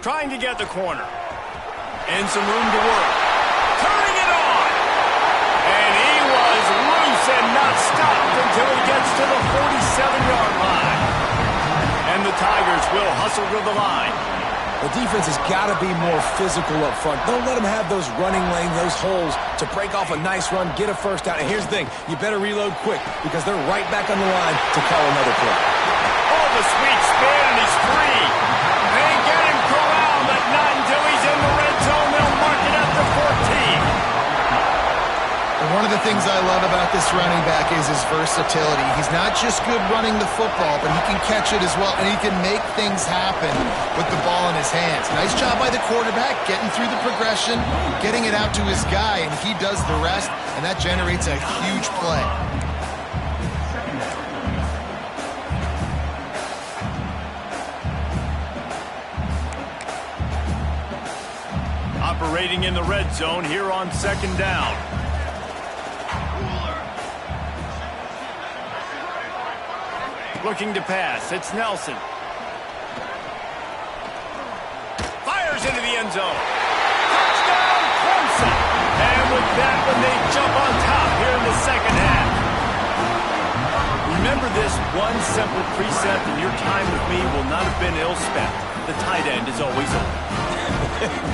Trying to get the corner. And some room to work. Turning it on. And he was loose and not stopped until he gets to the 47-yard line. And the Tigers will hustle to the line. The defense has got to be more physical up front. Don't let them have those running lanes, those holes to break off a nice run, get a first down. And here's the thing, you better reload quick because they're right back on the line to call another play. Oh, the sweet spin, and he's free. They get him corralled, but not until he's in the red zone. They'll mark it up to 14. One of the things I love about this running back is his versatility. He's not just good running the football, but he can catch it as well, and he can make things happen with the ball in his hands. Nice job by the quarterback, getting through the progression, getting it out to his guy, and he does the rest, and that generates a huge play. Operating in the red zone here on second down. Looking to pass. It's Nelson. Fires into the end zone. Touchdown, Clemson. And with that one, they jump on top here in the second half. Remember this one simple precept, and your time with me will not have been ill spent. The tight end is always open.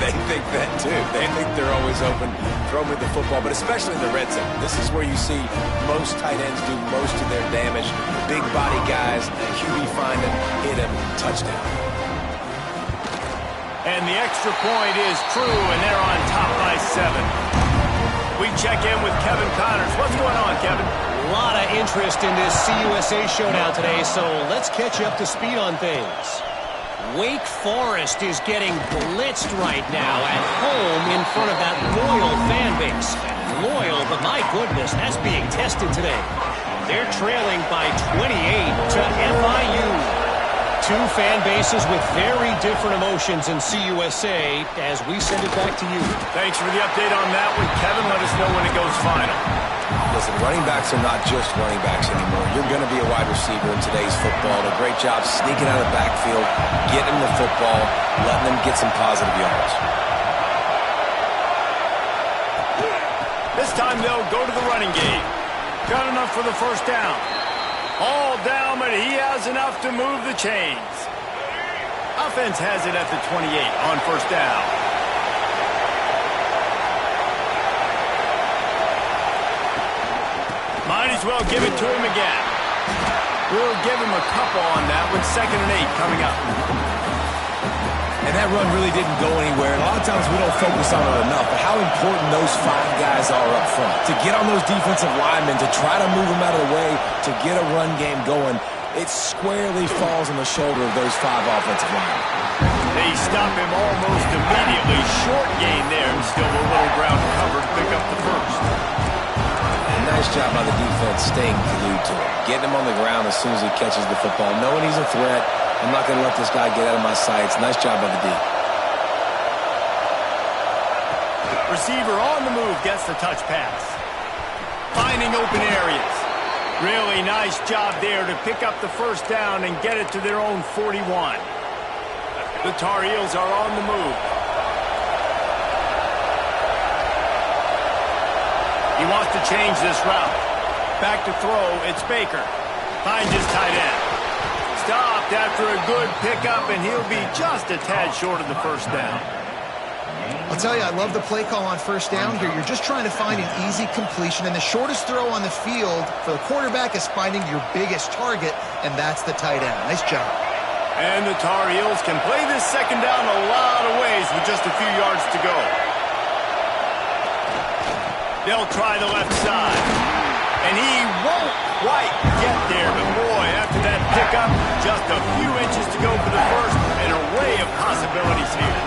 They think that too. They think they're always open, throw with the football, but especially in the red zone. This is where you see most tight ends do most of their damage. Big body guys, QB find him, hit him, touchdown. And the extra point is true, and they're on top by 7. We check in with Kevin Connors. What's going on, Kevin? A lot of interest in this CUSA showdown today, so let's catch you up to speed on things. Wake Forest is getting blitzed right now at home in front of that loyal fan base. Loyal, but my goodness, that's being tested today. They're trailing by 28 to FIU. Two fan bases with very different emotions in CUSA as we send it back to you. Thanks for the update on that one, Kevin. Let us know when it goes final. Listen, running backs are not just running backs anymore. You're going to be a wide receiver in today's football. A great job sneaking out of the backfield, getting them the football, letting them get some positive yards. This time they'll go to the running game. Got enough for the first down. All down, but he has enough to move the chains. Offense has it at the 28 on first down. Might as well give it to him again. We'll give him a couple on that with 2nd and 8 coming up. And that run really didn't go anywhere. A lot of times we don't focus on it enough, but how important those 5 guys are up front. To get on those defensive linemen, to try to move them out of the way, to get a run game going, it squarely falls on the shoulder of those 5 offensive linemen. They stop him almost immediately. Short gain there, and still a little ground to cover to pick up the first. Nice job by the defense staying glued to it. Getting him on the ground as soon as he catches the football. Knowing he's a threat, I'm not going to let this guy get out of my sights. Nice job by the D. Receiver on the move gets the touch pass. Finding open areas. Really nice job there to pick up the first down and get it to their own 41. The Tar Heels are on the move. He wants to change this route. Back to throw, it's Baker. Finds his tight end. Stopped after a good pickup, and he'll be just a tad short of the first down. I'll tell you, I love the play call on first down here. You're just trying to find an easy completion, and the shortest throw on the field for the quarterback is finding your biggest target, and that's the tight end. Nice job. And the Tar Heels can play this second down a lot of ways with just a few yards to go. They'll try the left side. And he won't quite get there. But boy, after that pickup, just a few inches to go for the first. An array of possibilities here.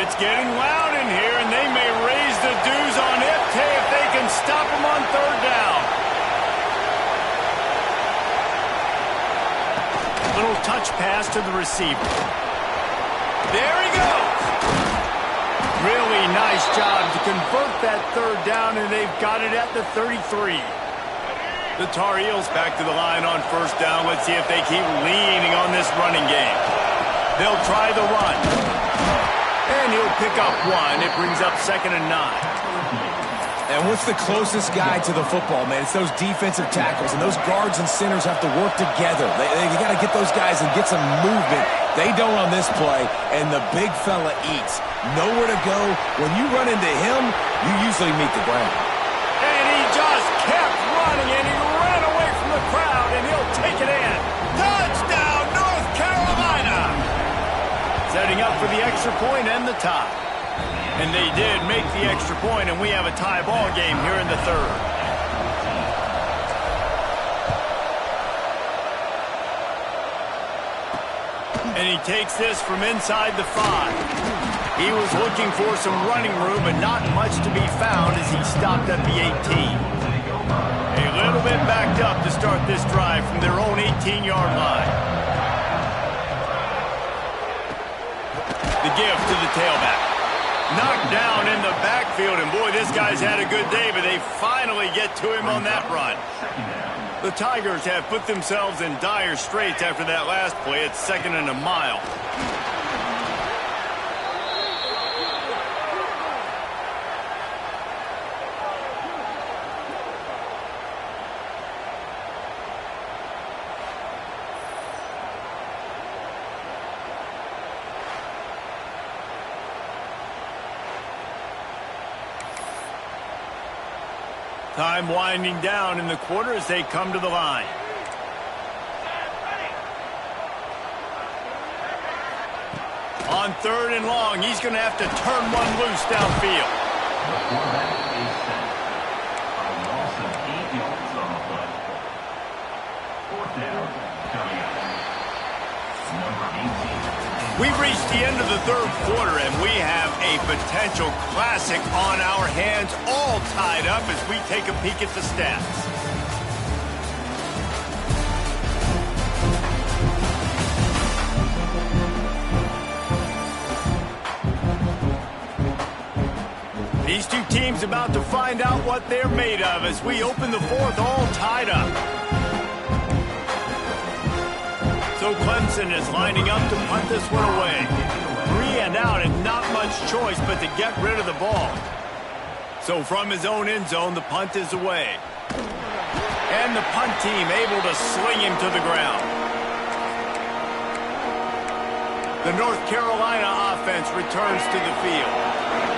It's getting loud in here, and they may raise the dues on Ncaa if they can stop him on third down. Little touch pass to the receiver. There he goes. Really nice job to convert that third down, and they've got it at the 33. The Tar Heels back to the line on first down. Let's see if they keep leaning on this running game. They'll try the run. And he'll pick up one. It brings up 2nd and 9. And what's the closest guy to the football, man? It's those defensive tackles, and those guards and centers have to work together. They got to get those guys and get some movement. They don't on this play, and the big fella eats. Nowhere to go. When you run into him, you usually meet the ground. And he just kept running, and he ran away from the crowd, and he'll take it in. Touchdown, North Carolina! Setting up for the extra point and the tie. And they did make the extra point, and we have a tie ball game here in the third. And he takes this from inside the 5. He was looking for some running room, but not much to be found as he stopped at the 18. A little bit backed up to start this drive from their own 18-yard line. The give to the tailback. Knocked down in the backfield, and boy, this guy's had a good day, but they finally get to him on that run. The Tigers have put themselves in dire straits after that last play. It's 2nd and a mile. Time winding down in the quarter as they come to the line. On 3rd and long, he's going to have to turn one loose downfield. The quarterback is set. A loss of 8 yards on the play. 4th down, coming up. Number 18. We've reached the end of the third quarter, and we have a potential classic on our hands, all tied up as we take a peek at the stats. These two teams about to find out what they're made of as we open the fourth, all tied up. So Clemson is lining up to punt this one away. 3 and out, and not much choice but to get rid of the ball. So from his own end zone, the punt is away. And the punt team able to sling him to the ground. The North Carolina offense returns to the field.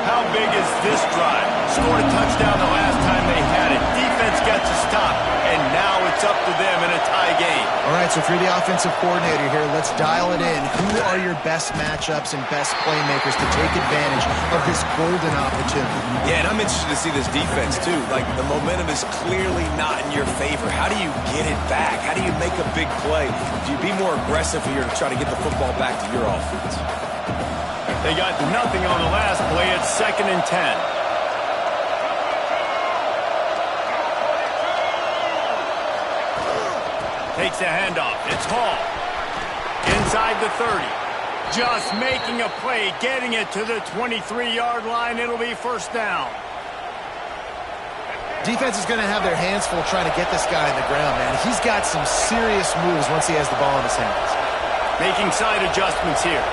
How big is this drive? Scored a touchdown the last time they had it. Defense gets a stop, and now it's up to them in a tie game. All right, so if you're the offensive coordinator here, let's dial it in. Who are your best matchups and best playmakers to take advantage of this golden opportunity? Yeah, and I'm interested to see this defense, too. Like, the momentum is clearly not in your favor. How do you get it back? How do you make a big play? Do you be more aggressive here to try to get the football back to your offense? They got nothing on the last play. It's 2nd and 10. Takes a handoff. It's Hall. Inside the 30. Just making a play, getting it to the 23-yard line. It'll be 1st down. Defense is going to have their hands full trying to get this guy on the ground, man. He's got some serious moves once he has the ball in his hands. Making side adjustments here.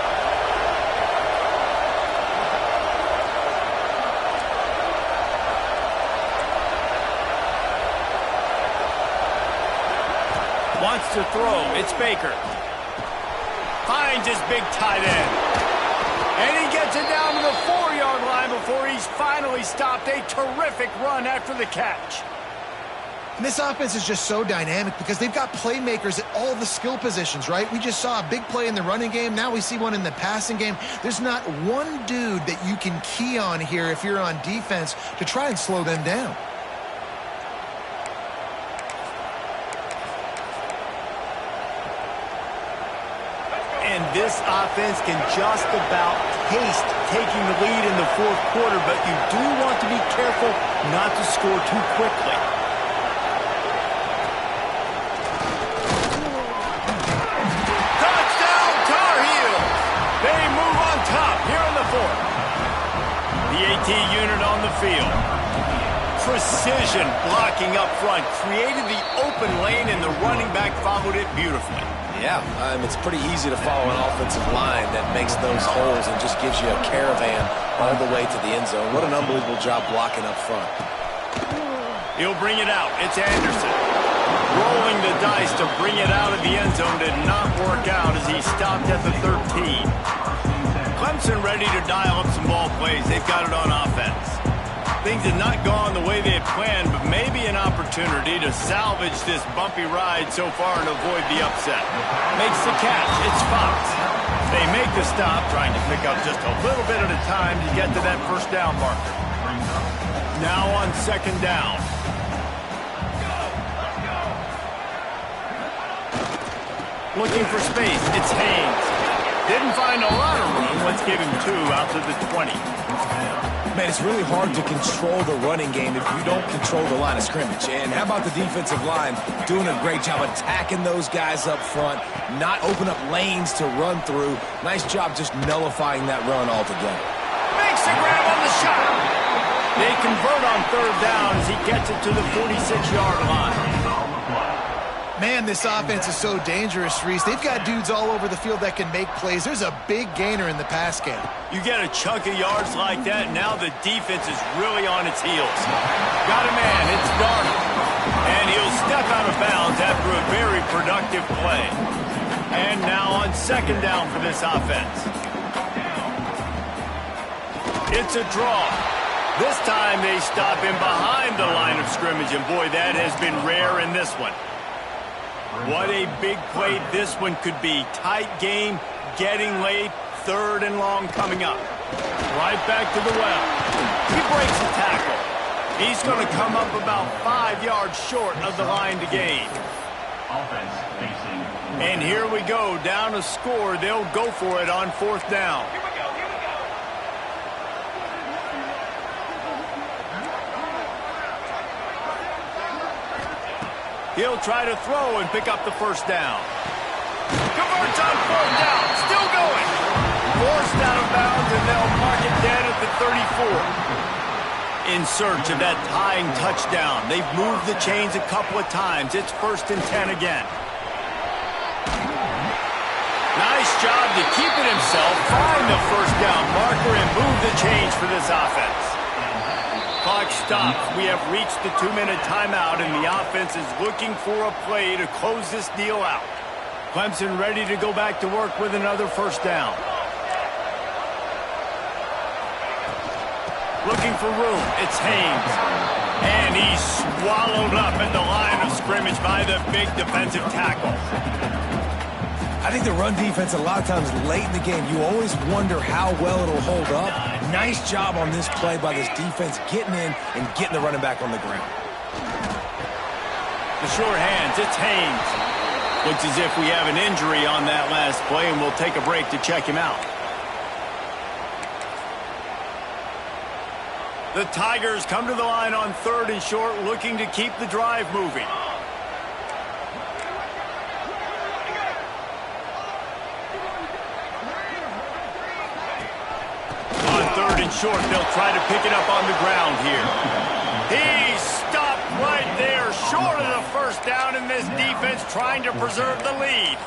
Wants to throw. It's Baker. Finds his big tight end. And he gets it down to the 4-yard line before he's finally stopped. A terrific run after the catch. And this offense is just so dynamic because they've got playmakers at all the skill positions, right? We just saw a big play in the running game. Now we see one in the passing game. There's not one dude that you can key on here if you're on defense to try and slow them down. And this offense can just about taste taking the lead in the fourth quarter, but you do want to be careful not to score too quickly. Touchdown, Tar Heels! They move on top here in the fourth. The AT unit on the field. precision blocking up front, created the open lane, and the running back followed it beautifully. Yeah, it's pretty easy to follow an offensive line that makes those holes and just gives you a caravan all the way to the end zone. What an unbelievable job blocking up front. He'll bring it out. It's Anderson. Rolling the dice to bring it out of the end zone did not work out as he stopped at the 13. Clemson ready to dial up some ball plays. They've got it on offense. Things had not gone the way they had planned, but maybe an opportunity to salvage this bumpy ride so far and avoid the upset. Makes the catch. It's Fox. They make the stop, trying to pick up just a little bit at a time to get to that first down marker. Now on second down. Looking for space. It's Haynes. Didn't find a lot of room. Let's give him 2 out to the 20. Man, it's really hard to control the running game if you don't control the line of scrimmage. And how about the defensive line doing a great job attacking those guys up front, not open up lanes to run through. Nice job just nullifying that run altogether. Makes the grab on the shot. They convert on third down as he gets it to the 46-yard line. Man, this offense is so dangerous, Reese. They've got dudes all over the field that can make plays. There's a big gainer in the pass game. You get a chunk of yards like that, now the defense is really on its heels. Got a man, it's Darnold. And he'll step out of bounds after a very productive play. And now on second down for this offense. It's a draw. This time they stop him behind the line of scrimmage, and boy, that has been rare in this one. What a big play this one could be. Tight game, getting late, third and long coming up. Right back to the well. He breaks the tackle. He's going to come up about 5 yards short of the line to gain. Offense facing. And here we go, down a score. They'll go for it on fourth down. He'll try to throw and pick up the first down. Converts on fourth down. Still going. Forced out of bounds, and they'll mark it dead at the 34. In search of that tying touchdown. They've moved the chains a couple of times. It's 1st and 10 again. Nice job to keep it himself, find the first down marker, and move the chains for this offense. Clock stops. We have reached the 2-minute timeout, and the offense is looking for a play to close this deal out. Clemson ready to go back to work with another first down. Looking for room. It's Haynes. And he's swallowed up at the line of scrimmage by the big defensive tackle. I think the run defense, a lot of times late in the game, you always wonder how well it'll hold up. Nice job on this play by this defense getting in and getting the running back on the ground. The short hands, it's Haynes. Looks as if we have an injury on that last play, and we'll take a break to check him out. The Tigers come to the line on 3rd and short, looking to keep the drive moving. Short, they'll try to pick it up on the ground here. He stopped right there, short of the first down, and this defense trying to preserve the lead.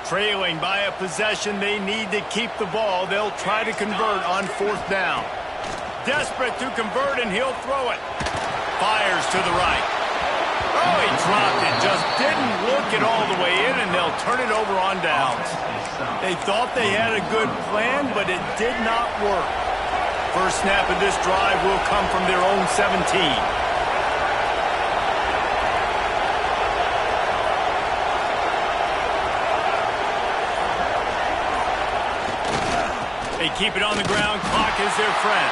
Trailing by a possession, they need to keep the ball. They'll try to convert on 4th down. Desperate to convert, and he'll throw it. Fires to the right. Oh, he dropped it. Just didn't look it all the way in, and they'll turn it over on downs. They thought they had a good plan, but it did not work. First snap of this drive will come from their own 17. They keep it on the ground. Clock is their friend.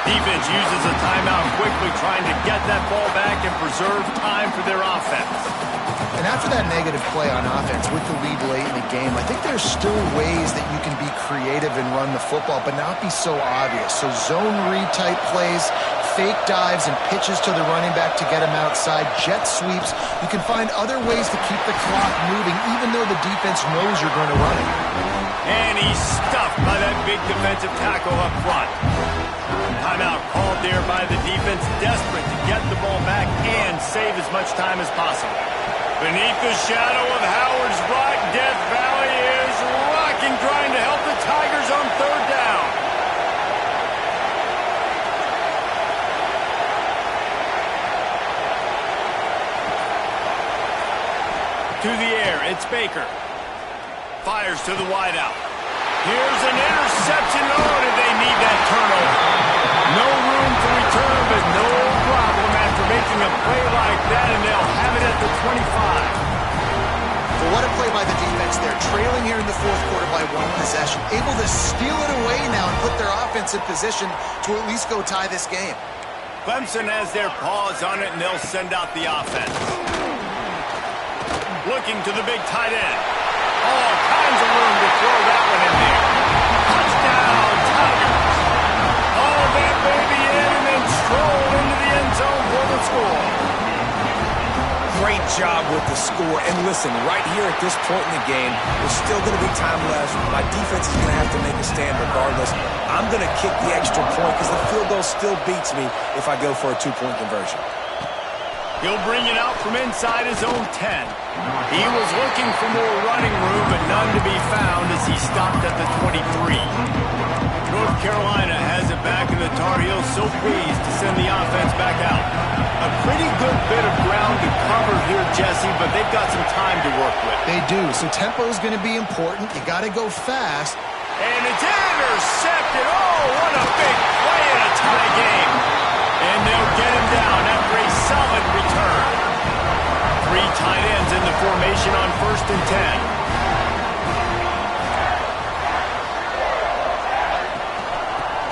Defense uses a timeout quickly, trying to get that ball back and preserve time for their offense. And after that negative play on offense with the lead late in the game, I think there's still ways that you can be creative and run the football, but not be so obvious. So zone read type plays, fake dives, and pitches to the running back to get him outside, jet sweeps. You can find other ways to keep the clock moving, even though the defense knows you're going to run it. And he's stuffed by that big defensive tackle up front. Timeout called there by the defense, desperate to get the ball back and save as much time as possible. Beneath the shadow of Howard's Rock, Death Valley is rocking, trying to help the Tigers on third down. To the air, it's Baker. Fires to the wideout. Here's an interception. Oh, did they need that turnover? No room for return, but no problem after making a play like that, and they'll have it at the 25. Well, what a play by the defense there. Trailing here in the fourth quarter by one possession. Able to steal it away now and put their offense in position to at least go tie this game. Clemson has their paws on it, and they'll send out the offense. Looking to the big tight end. All kinds of room to throw that one in there. Touchdown, Tigers. All that baby in and then stroll into the end zone for the score. Great job with the score. And listen, right here at this point in the game, there's still going to be time left. My defense is going to have to make a stand regardless. I'm going to kick the extra point because the field goal still beats me if I go for a two-point conversion. He'll bring it out from inside his own 10. He was looking for more running room, but none to be found as he stopped at the 23. North Carolina has it back, and the Tar Heels so pleased to send the offense back out. A pretty good bit of ground to cover here, Jesse, but they've got some time to work with. They do, so tempo is going to be important. You got to go fast. And it's intercepted. Oh, what a big play in a tie game. And they'll get him down after a solid return. Three tight ends in the formation on 1st and 10.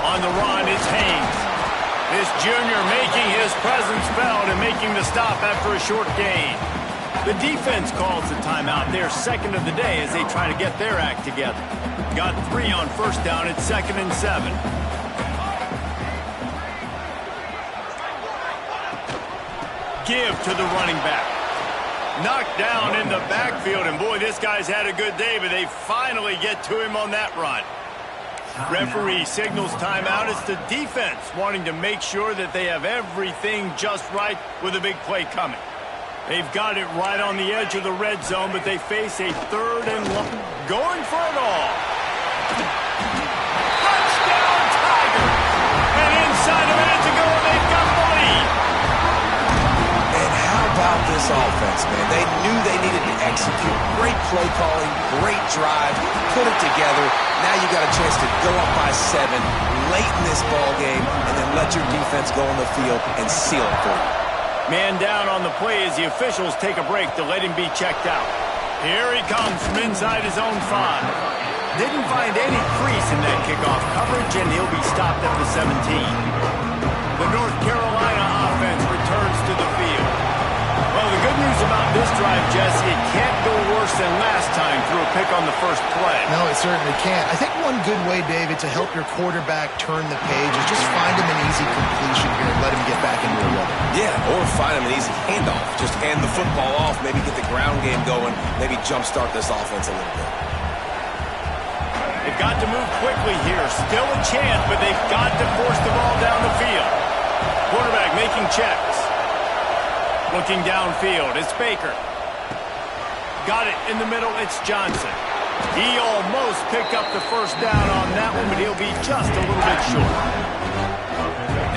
On the run is Haynes. This junior making his presence felt and making the stop after a short gain. The defense calls the timeout. They're second of the day as they try to get their act together. Got 3 on 1st down. It's 2nd and 7. Give to the running back. Knocked down in the backfield, and boy, this guy's had a good day, but they finally get to him on that run. Referee signals timeout. It's the defense wanting to make sure that they have everything just right with a big play coming. They've got it right on the edge of the red zone, but they face a 3rd and long. Going for it all. Touchdown, Tigers! And inside a minute to go, they've got the lead. And how about this offense, man? They knew they needed to execute. Great play calling, great drive, put it together. Now you got a chance to go up by 7 late in this ball game and then let your defense go on the field and seal it for you. Man down on the play as the officials take a break to let him be checked out. Here he comes from inside his own 5. Didn't find any crease in that kickoff coverage, and he'll be stopped at the 17. The North Carolina offense returns to the field. Well, the good news about this drive, Jesse, it can't go worse than last time through a pick on the first play. No, it certainly can't. I think one good way, David, to help your quarterback turn the page is just find him an easy completion here and let him get back into a rhythm. Yeah, or find him an easy handoff. Just hand the football off, maybe get the ground game going, maybe jumpstart this offense a little bit. They've got to move quickly here. Still a chance, but they've got to force the ball down the field. Quarterback making checks. Looking downfield, it's Baker. Got it in the middle, it's Johnson. He almost picked up the first down on that one, but he'll be just a little bit short.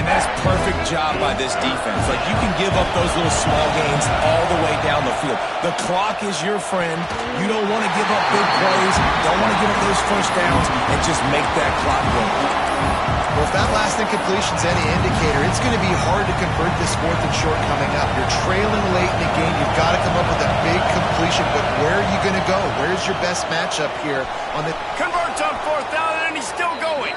And that's perfect job by this defense. Like, you can give up those little small gains all the way down the field. The clock is your friend. You don't want to give up big plays. Don't want to give up those first downs and just make that clock run. Well, if that last incompletion's any indicator, it's going to be hard to convert this 4th and short coming up. You're trailing late in the game. You've got to come up with a big completion, but where are you going to go? Where's your best matchup here on the... Converts on 4th down, and he's still going.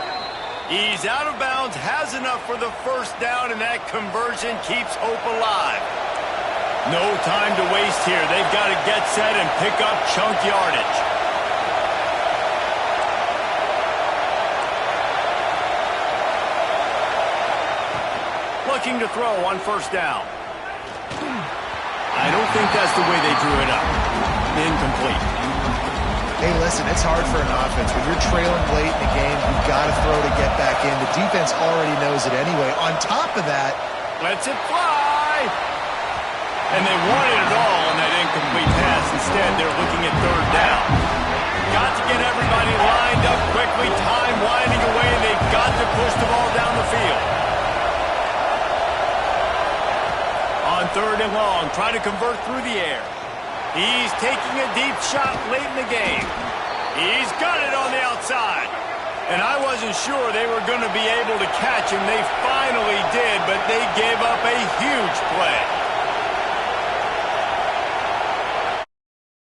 He's out of bounds, has enough for the first down, and that conversion keeps hope alive. No time to waste here. They've got to get set and pick up chunk yardage. Looking to throw on 1st down. I don't think that's the way they drew it up. Incomplete. Hey, listen, it's hard for an offense. When you're trailing late in the game, you've got to throw to get back in. The defense already knows it anyway. On top of that, lets it fly. And they wanted it all on that incomplete pass. Instead, they're looking at third down. Got to get everybody lined up quickly. Time winding away, and they've got to push the ball down the field. On third and long, trying to convert through the air. He's taking a deep shot late in the game. He's got it on the outside. And I wasn't sure they were going to be able to catch him. They finally did, but they gave up a huge play.